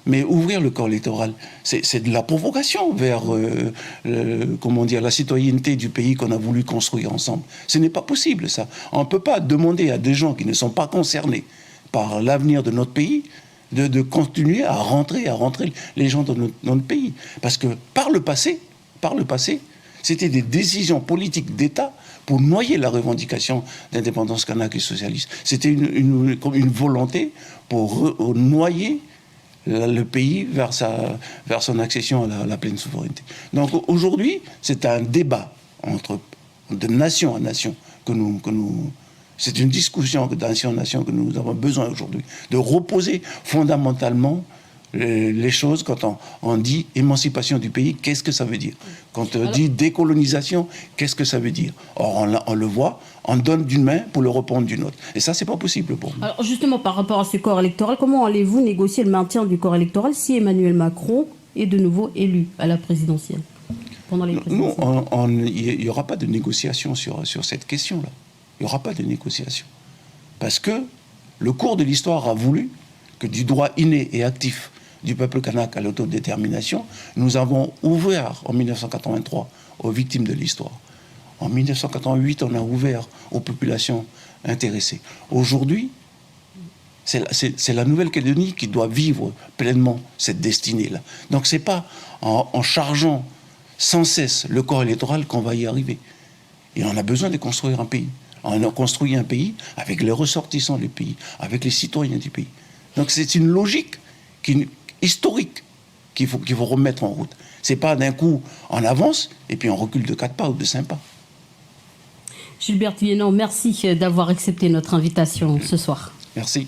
Mais ouvrir le corps électoral, c'est de la provocation vers la citoyenneté du pays qu'on a voulu construire ensemble. Ce n'est pas possible, ça. On ne peut pas demander à des gens qui ne sont pas concernés par l'avenir de notre pays de continuer à rentrer les gens dans notre pays. Parce que par le passé, c'était des décisions politiques d'État pour noyer la revendication d'indépendance kanak et socialiste. C'était une volonté pour noyer le pays vers son accession à la pleine souveraineté. Donc aujourd'hui, c'est un débat de nation à nation c'est une discussion de nation à nation que nous avons besoin aujourd'hui, de reposer fondamentalement les choses. Quand on dit émancipation du pays, qu'est-ce que ça veut dire? Quand on dit décolonisation, qu'est-ce que ça veut dire? Or, on le voit, on donne d'une main pour le reprendre d'une autre. Et ça, c'est pas possible pour nous. Alors justement, par rapport à ce corps électoral, comment allez-vous négocier le maintien du corps électoral si Emmanuel Macron est de nouveau élu à la présidentielle pendant les présidentielles? Il n'y aura pas de négociation sur cette question-là. Il n'y aura pas de négociation. Parce que le cours de l'histoire a voulu que du droit inné et actif du peuple kanak à l'autodétermination, nous avons ouvert en 1983 aux victimes de l'histoire. En 1988, on a ouvert aux populations intéressées. Aujourd'hui, c'est la Nouvelle-Calédonie qui doit vivre pleinement cette destinée-là. Donc ce n'est pas en chargeant sans cesse le corps électoral qu'on va y arriver. Et on a besoin de construire un pays. On a construit un pays avec les ressortissants du pays, avec les citoyens du pays. Donc c'est une logique historique qu'il faut remettre en route. Ce n'est pas d'un coup on avance et puis on recule de 4 pas ou de 5 pas. Gilbert Viennon, merci d'avoir accepté notre invitation ce soir. Merci.